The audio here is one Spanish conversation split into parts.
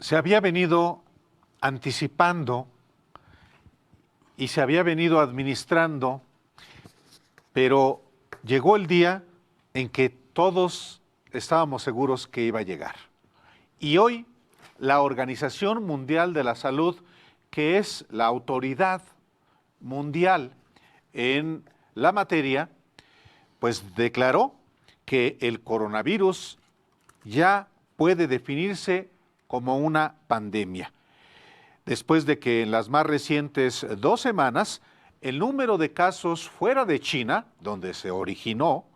se había venido anticipando y se había venido administrando, pero llegó el día en que todos estábamos seguros que iba a llegar. Y hoy la Organización Mundial de la Salud, que es la autoridad mundial en la materia, pues declaró que el coronavirus ya puede definirse como una pandemia. Después de que en las más recientes 2 semanas el número de casos fuera de China, donde se originó,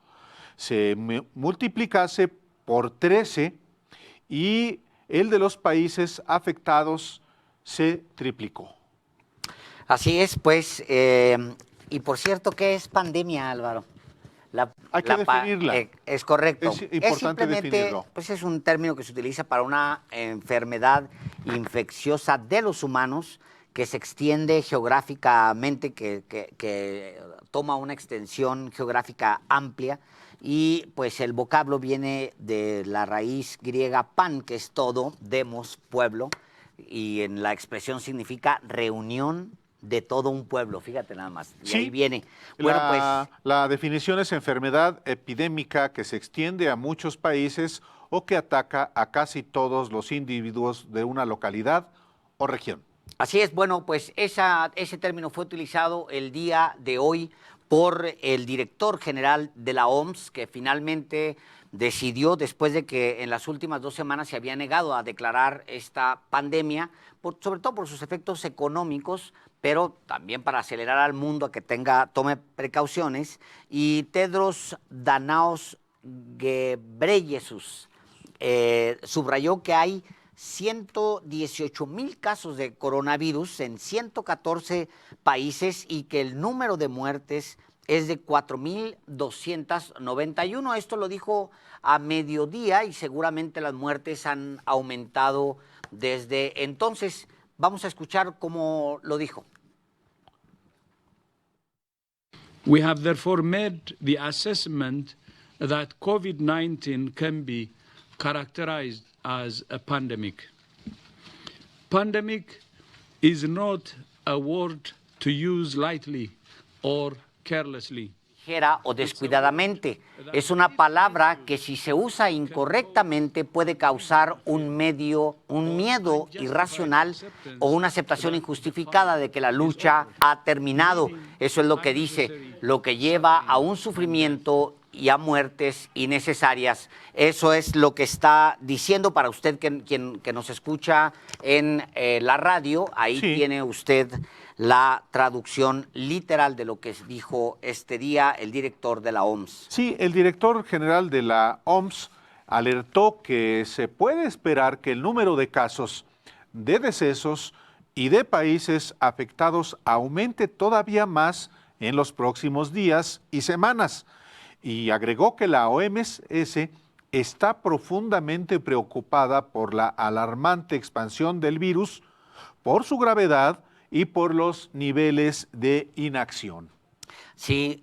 se multiplicase por 13 y el de los países afectados se triplicó. Así es, pues, y por cierto, ¿qué es pandemia, Álvaro? Hay que definirla. Es correcto. Es importante definirlo. Pues es un término que se utiliza para una enfermedad infecciosa de los humanos que se extiende geográficamente, que toma una extensión geográfica amplia, y pues el vocablo viene de la raíz griega pan, que es todo, demos, pueblo, y en la expresión significa reunión de todo un pueblo, fíjate nada más, y sí, ahí viene. Bueno, la definición es enfermedad epidémica que se extiende a muchos países o que ataca a casi todos los individuos de una localidad o región. Así es, bueno, pues ese término fue utilizado el día de hoy por el director general de la OMS, que finalmente decidió, después de que en las últimas 2 semanas se había negado a declarar esta pandemia, sobre todo por sus efectos económicos, pero también para acelerar al mundo a que tome precauciones. Y Tedros Adhanom Ghebreyesus subrayó que hay 118,000 casos de coronavirus en 114 países y que el número de muertes es de 4,291. Esto lo dijo a mediodía y seguramente las muertes han aumentado desde entonces. Vamos a escuchar cómo lo dijo. We have therefore made the assessment that COVID-19 can be characterized as a pandemic. Pandemic is not a word to use lightly or carelessly. O descuidadamente. Es una palabra que si se usa incorrectamente puede causar un miedo irracional o una aceptación injustificada de que la lucha ha terminado. Eso es lo que dice, lo que lleva a un sufrimiento y a muertes innecesarias. Eso es lo que está diciendo para usted que nos escucha en la radio. Ahí sí tiene usted la traducción literal de lo que dijo este día el director de la OMS. Sí, el director general de la OMS alertó que se puede esperar que el número de casos, de decesos y de países afectados aumente todavía más en los próximos días y semanas. Y agregó que la OMS está profundamente preocupada por la alarmante expansión del virus, por su gravedad y por los niveles de inacción. Sí,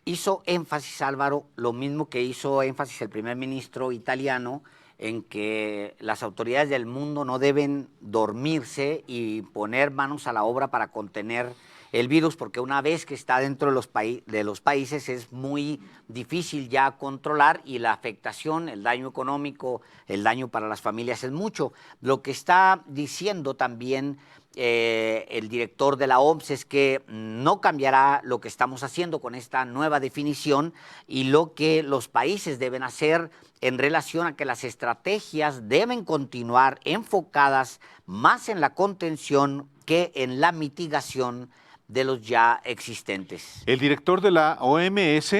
hizo énfasis, Álvaro, lo mismo que hizo énfasis el primer ministro italiano, en que las autoridades del mundo no deben dormirse y poner manos a la obra para contener el virus, porque una vez que está dentro de los países es muy difícil ya controlar, y la afectación, el daño económico, el daño para las familias es mucho. Lo que está diciendo también el director de la OMS es que no cambiará lo que estamos haciendo con esta nueva definición y lo que los países deben hacer en relación a que las estrategias deben continuar enfocadas más en la contención que en la mitigación de los ya existentes. El director de la OMS,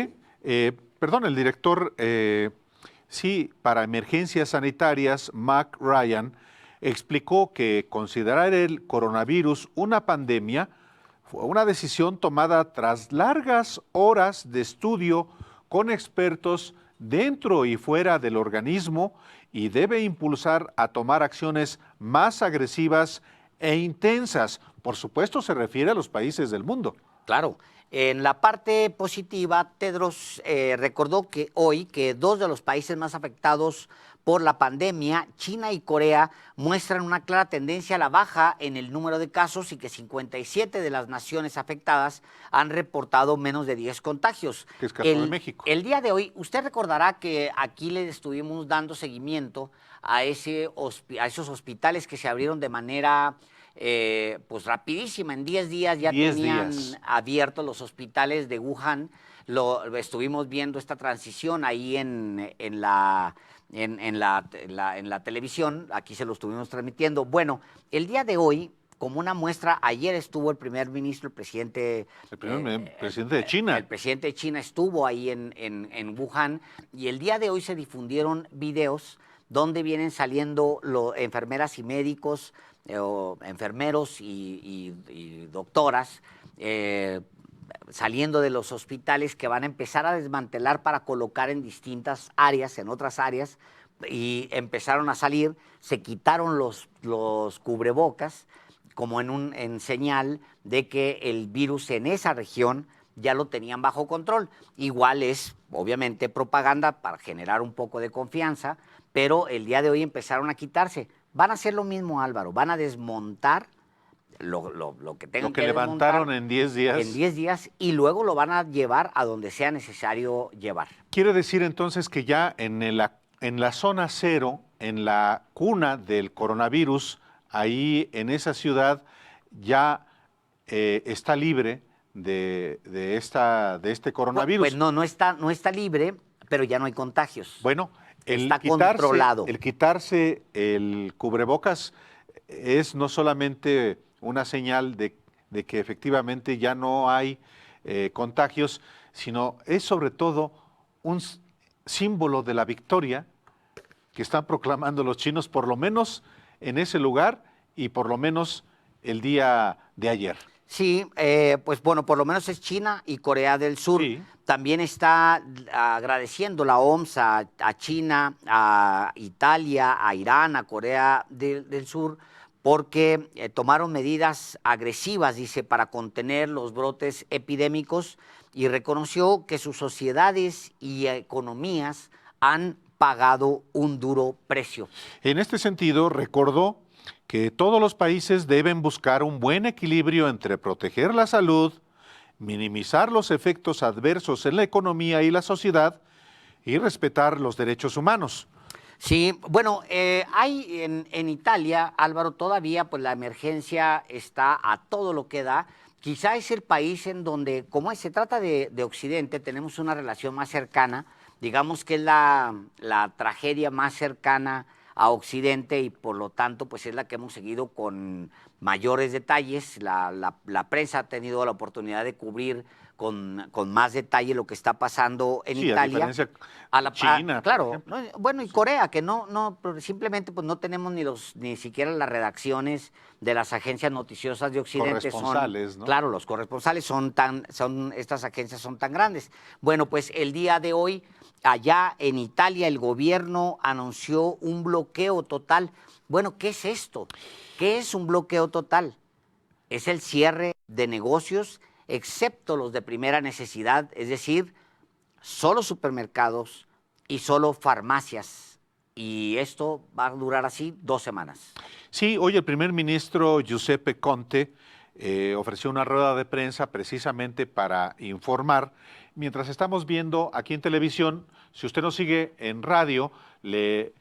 el director para emergencias sanitarias, Mark Ryan, explicó que considerar el coronavirus una pandemia fue una decisión tomada tras largas horas de estudio con expertos dentro y fuera del organismo y debe impulsar a tomar acciones más agresivas e intensas. Por supuesto, se refiere a los países del mundo. Claro. En la parte positiva, Tedros recordó que hoy que dos de los países más afectados por la pandemia, China y Corea, muestran una clara tendencia a la baja en el número de casos y que 57 de las naciones afectadas han reportado menos de 10 contagios. Que es caso de México. El día de hoy, usted recordará que aquí le estuvimos dando seguimiento a esos hospitales que se abrieron de manera pues rapidísima. En 10 días ya 10 tenían días. abiertos los hospitales de Wuhan. Estuvimos viendo esta transición ahí en la televisión, aquí se lo estuvimos transmitiendo. Bueno, el día de hoy, como una muestra, ayer estuvo el primer ministro, el presidente... Presidente de China. El presidente de China estuvo ahí en Wuhan y el día de hoy se difundieron videos donde vienen saliendo enfermeras y médicos, o enfermeros y doctoras, saliendo de los hospitales que van a empezar a desmantelar para colocar en distintas áreas, en otras áreas, y empezaron a salir, se quitaron los cubrebocas como en señal de que el virus en esa región ya lo tenían bajo control. Igual es, obviamente, propaganda para generar un poco de confianza, pero el día de hoy empezaron a quitarse. Van a hacer lo mismo, Álvaro, van a desmontar lo que tengan Lo que que levantaron desmontar en 10 días. en 10 días y luego lo van a llevar a donde sea necesario llevar. Quiere decir entonces que ya en la zona cero, en la cuna del coronavirus, ahí en esa ciudad ya está libre de este coronavirus. Pues no está libre, pero ya no hay contagios. Bueno, Está controlado. El quitarse el cubrebocas es no solamente una señal de que efectivamente ya no hay contagios, sino es sobre todo un símbolo de la victoria que están proclamando los chinos, por lo menos en ese lugar y por lo menos el día de ayer. Sí, pues bueno, por lo menos es China y Corea del Sur. Sí. También está agradeciendo la OMS a China, a Italia, a Irán, a Corea del Sur, porque tomaron medidas agresivas, dice, para contener los brotes epidémicos y reconoció que sus sociedades y economías han pagado un duro precio. En este sentido, recordó que todos los países deben buscar un buen equilibrio entre proteger la salud, minimizar los efectos adversos en la economía y la sociedad y respetar los derechos humanos. Sí, bueno, hay en Italia, Álvaro, todavía pues la emergencia está a todo lo que da. Quizá es el país en donde, como se trata de Occidente, tenemos una relación más cercana, digamos que es la tragedia más cercana a Occidente y por lo tanto pues es la que hemos seguido con mayores detalles. La prensa ha tenido la oportunidad de cubrir con más detalle lo que está pasando en Sí, Italia. a diferencia de China, claro, por ejemplo. bueno, y Corea, que simplemente pues no tenemos ni siquiera las redacciones de las agencias noticiosas de Occidente. Corresponsales, ¿no? Claro, los corresponsales estas agencias son tan grandes. Bueno, pues el día de hoy, allá en Italia, el gobierno anunció un bloqueo total. Bueno, ¿qué es esto? ¿Qué es un bloqueo total? Es el cierre de negocios, excepto los de primera necesidad, es decir, solo supermercados y solo farmacias. Y esto va a durar así 2 semanas. Sí, hoy el primer ministro Giuseppe Conte ofreció una rueda de prensa precisamente para informar. Mientras estamos viendo aquí en televisión, si usted nos sigue en radio, le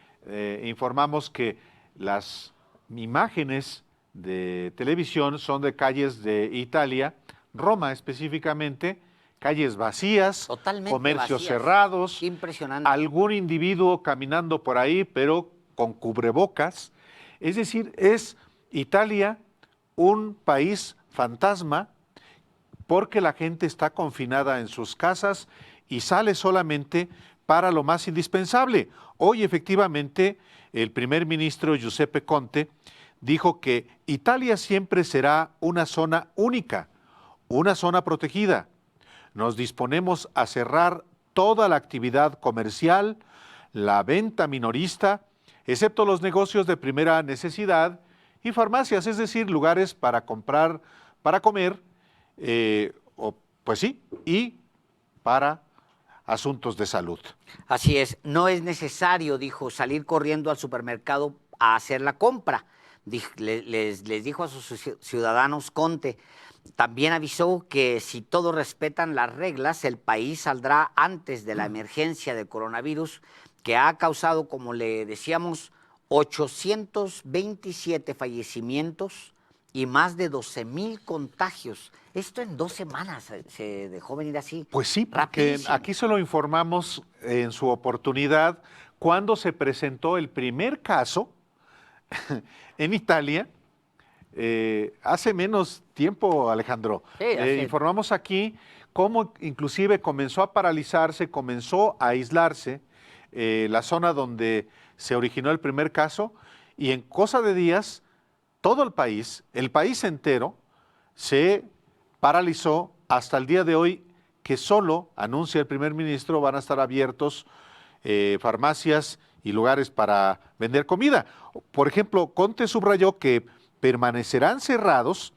informamos que las imágenes de televisión son de calles de Italia, Roma específicamente, calles vacías, Totalmente comercios vacías. cerrados, Impresionante. algún individuo caminando por ahí, pero con cubrebocas. Es decir, es Italia un país fantasma porque la gente está confinada en sus casas y sale solamente para lo más indispensable. Hoy efectivamente el primer ministro Giuseppe Conte dijo que Italia siempre será una zona única, una zona protegida. Nos disponemos a cerrar toda la actividad comercial, la venta minorista, excepto los negocios de primera necesidad y farmacias, es decir, lugares para comprar, para comer, pues sí, y para asuntos de salud. Así es, no es necesario, dijo, salir corriendo al supermercado a hacer la compra. Les dijo a sus ciudadanos Conte. También avisó que si todos respetan las reglas, el país saldrá antes de la emergencia del coronavirus, que ha causado, como le decíamos, 827 fallecimientos y más de 12,000 contagios. Esto en 2 semanas se dejó venir así. Pues sí, porque rapidísimo. aquí se lo informamos en su oportunidad cuando se presentó el primer caso en Italia. Hace menos tiempo, Alejandro. Sí, hace- Informamos aquí cómo inclusive comenzó a paralizarse, comenzó a aislarse la zona donde se originó el primer caso, y en cosa de días todo el país entero, se paralizó hasta el día de hoy, que solo, anuncia el primer ministro, van a estar abiertos farmacias y lugares para vender comida. Por ejemplo, Conte subrayó que permanecerán cerrados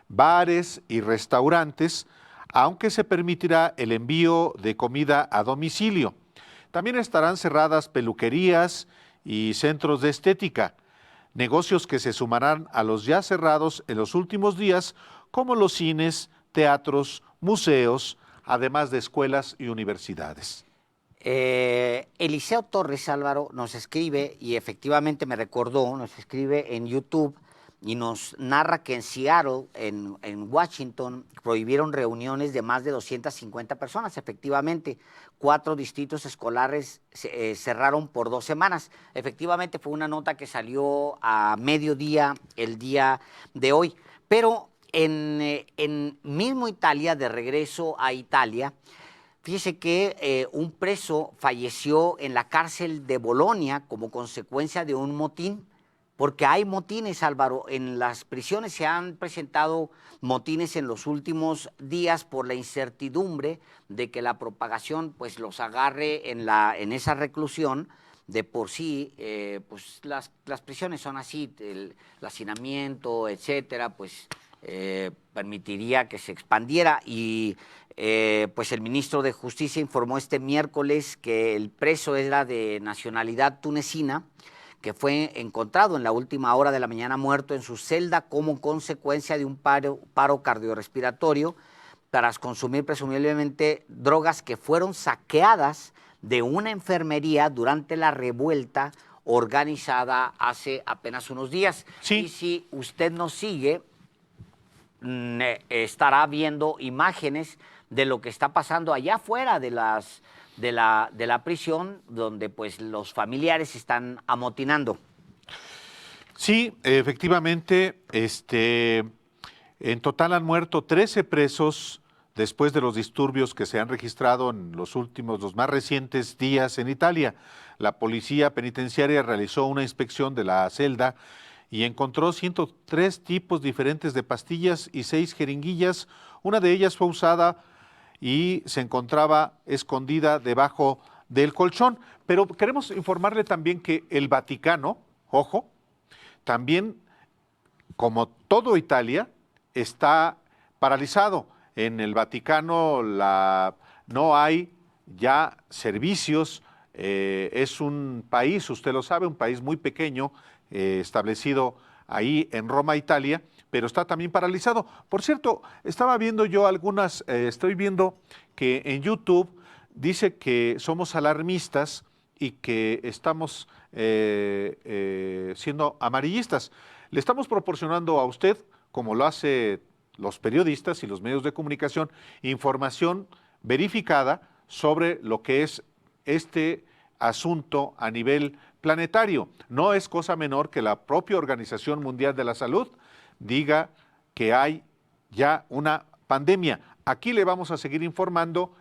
bares y restaurantes, aunque se permitirá el envío de comida a domicilio. También estarán cerradas peluquerías y centros de estética, negocios que se sumarán a los ya cerrados en los últimos días, como los cines, teatros, museos, además de escuelas y universidades. Eliseo Torres, Álvaro, nos escribe, y efectivamente me recordó, nos escribe en YouTube y nos narra que en Seattle, en Washington, prohibieron reuniones de más de 250 personas. Efectivamente, 4 distritos escolares cerraron por 2 semanas. Efectivamente, fue una nota que salió a mediodía el día de hoy. Pero en mismo Italia, de regreso a Italia, fíjese que un preso falleció en la cárcel de Bolonia como consecuencia de un motín, porque hay motines, Álvaro. En las prisiones se han presentado motines en los últimos días por la incertidumbre de que la propagación pues los agarre en esa reclusión. De por sí, pues las prisiones son así, el hacinamiento, etcétera, pues permitiría que se expandiera, y pues el ministro de Justicia informó este miércoles que el preso era de nacionalidad tunecina, que fue encontrado en la última hora de la mañana muerto en su celda como consecuencia de un paro cardiorrespiratorio tras consumir presumiblemente drogas que fueron saqueadas de una enfermería durante la revuelta organizada hace apenas unos días. Sí. Y si usted nos sigue, estará viendo imágenes de lo que está pasando allá afuera de la prisión, donde pues los familiares están amotinando. Sí, efectivamente, en total han muerto 13 presos después de los disturbios que se han registrado en los más recientes días en Italia. La policía penitenciaria realizó una inspección de la celda y encontró 103 tipos diferentes de pastillas y 6 jeringuillas. Una de ellas fue usada y se encontraba escondida debajo del colchón. Pero queremos informarle también que el Vaticano, ojo, también, como todo Italia, está paralizado. En el Vaticano no hay ya servicios. Es un país, usted lo sabe, un país muy pequeño, establecido ahí en Roma, Italia, pero está también paralizado. Por cierto, estaba viendo yo estoy viendo que en YouTube dice que somos alarmistas y que estamos siendo amarillistas. Le estamos proporcionando a usted, como lo hace los periodistas y los medios de comunicación, información verificada sobre lo que es este asunto a nivel planetario. No es cosa menor que la propia Organización Mundial de la Salud diga que hay ya una pandemia. Aquí le vamos a seguir informando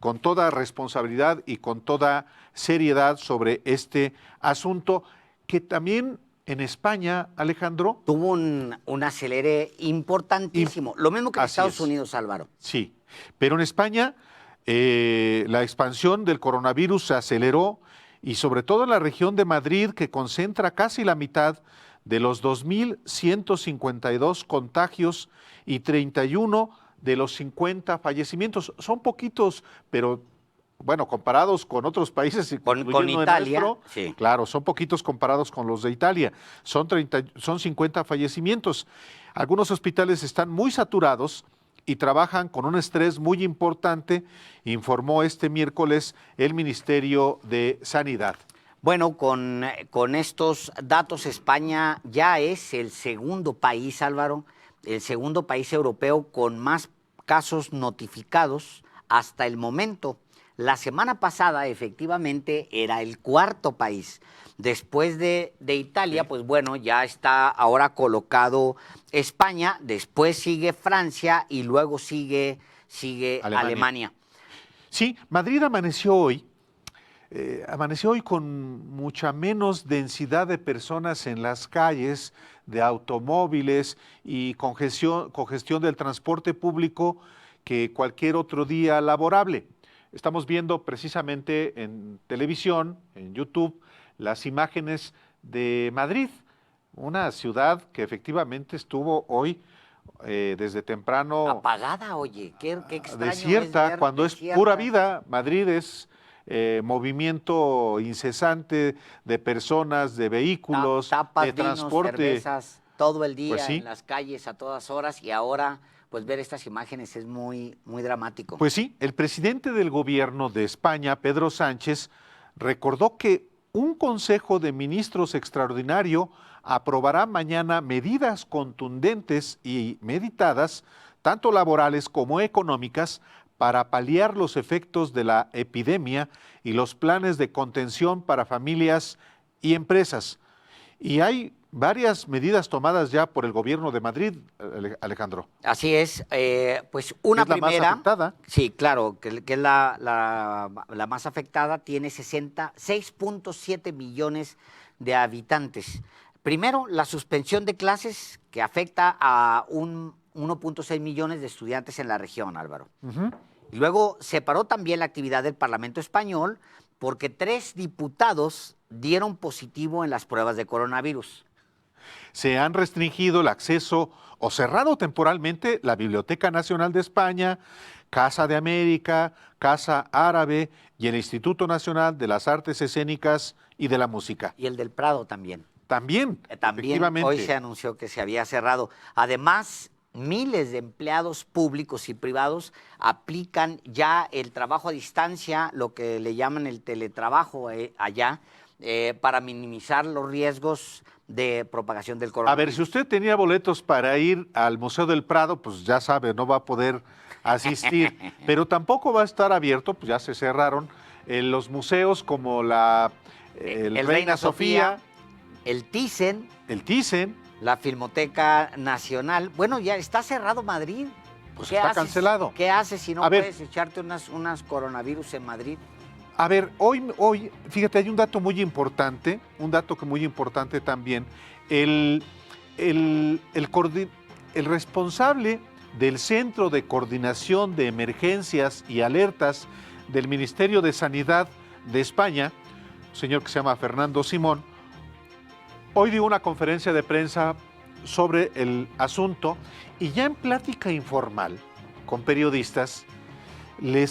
con toda responsabilidad y con toda seriedad sobre este asunto, que también en España, Alejandro, tuvo un acelere importantísimo. Lo mismo que en así Estados es. Unidos, Álvaro. Sí, pero en España la expansión del coronavirus se aceleró, y sobre todo en la región de Madrid, que concentra casi la mitad de los 2.152 contagios y 31 de los 50 fallecimientos. Son poquitos, pero bueno, comparados con otros países, Con incluyendo el Italia, nuestro, sí. claro, son poquitos comparados con los de Italia. Son 50 fallecimientos. Algunos hospitales están muy saturados y trabajan con un estrés muy importante, informó este miércoles el Ministerio de Sanidad. Bueno, con estos datos, España ya es el segundo país, Álvaro, el segundo país europeo con más casos notificados hasta el momento. La semana pasada, efectivamente, era el cuarto país. Después de Italia, pues bueno, ya está ahora colocado España, después sigue Francia y luego sigue Alemania. Sí, Madrid amaneció hoy con mucha menos densidad de personas en las calles, de automóviles y congestión del transporte público que cualquier otro día laborable. Estamos viendo precisamente en televisión, en YouTube, las imágenes de Madrid, una ciudad que efectivamente estuvo hoy desde temprano Apagada, oye, qué extraño desierta, es ver cuando es desierta. pura vida. Madrid es movimiento incesante de personas, de vehículos, Tapas, de vinos, transporte. cervezas, todo el día Pues sí. en las calles a todas horas y ahora pues ver estas imágenes es muy dramático. Pues sí, el presidente del gobierno de España, Pedro Sánchez, recordó que un Consejo de Ministros extraordinario aprobará mañana medidas contundentes y meditadas, tanto laborales como económicas, para paliar los efectos de la epidemia y los planes de contención para familias y empresas. Y hay varias medidas tomadas ya por el gobierno de Madrid, Alejandro. Así es, pues una ¿Es la más primera, afectada? sí, claro, que es la más afectada, tiene 6.7 millones de habitantes. Primero, la suspensión de clases que afecta a 1.6 millones de estudiantes en la región, Álvaro. Y luego se paró también la actividad del Parlamento español porque 3 diputados dieron positivo en las pruebas de coronavirus. Se han restringido el acceso o cerrado temporalmente la Biblioteca Nacional de España, Casa de América, Casa Árabe y el Instituto Nacional de las Artes Escénicas y de la Música. Y el del Prado también. También, También efectivamente. hoy se anunció que se había cerrado. Además, miles de empleados públicos y privados aplican ya el trabajo a distancia, lo que le llaman el teletrabajo allá, para minimizar los riesgos de propagación del A coronavirus. ver, si usted tenía boletos para ir al Museo del Prado, pues ya sabe, no va a poder asistir, pero tampoco va a estar abierto, pues ya se cerraron los museos como el Reina Sofía, el Thyssen, el Thyssen, la Filmoteca Nacional. Bueno, ya está cerrado Madrid. Pues ¿Qué está haces? cancelado. ¿Qué haces si no A ver. puedes echarte unas coronavirus en Madrid? A ver, hoy, fíjate, hay un dato muy importante, también. El responsable del Centro de Coordinación de Emergencias y Alertas del Ministerio de Sanidad de España, un señor que se llama Fernando Simón, hoy dio una conferencia de prensa sobre el asunto y ya en plática informal con periodistas le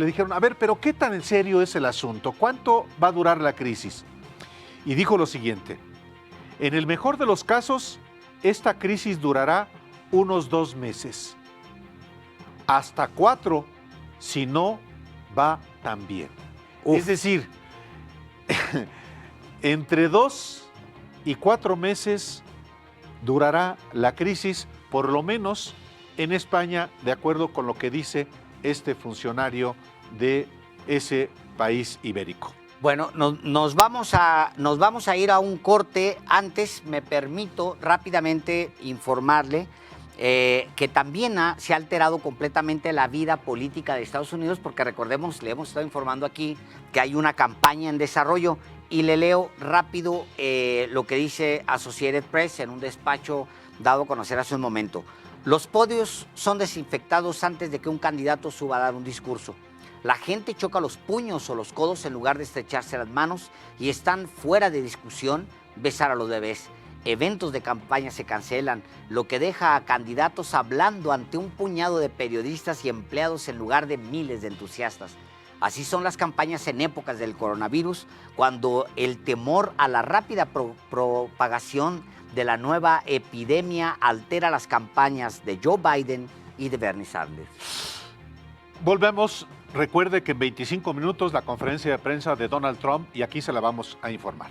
dijeron, a ver, pero ¿qué tan en serio es el asunto? ¿Cuánto va a durar la crisis? Y dijo lo siguiente, en el mejor de los casos, esta crisis durará unos 2 meses, hasta 4 si no va tan bien. Uf. Es decir, entre 2 y 4 meses durará la crisis, por lo menos en España, de acuerdo con lo que dice este funcionario de ese país ibérico. Bueno, nos vamos a ir a un corte. Antes me permito rápidamente informarle que también se ha alterado completamente la vida política de Estados Unidos, porque recordemos, le hemos estado informando aquí que hay una campaña en desarrollo, y le leo rápido lo que dice Associated Press en un despacho dado a conocer hace un momento. Los podios son desinfectados antes de que un candidato suba a dar un discurso. La gente choca los puños o los codos en lugar de estrecharse las manos y están fuera de discusión besar a los bebés. eventos de campaña se cancelan, lo que deja a candidatos hablando ante un puñado de periodistas y empleados en lugar de miles de entusiastas. Así son las campañas en épocas del coronavirus, cuando el temor a la rápida propagación de la nueva epidemia altera las campañas de Joe Biden y de Bernie Sanders. Volvemos. Recuerde que en 25 minutos la conferencia de prensa de Donald Trump y aquí se la vamos a informar.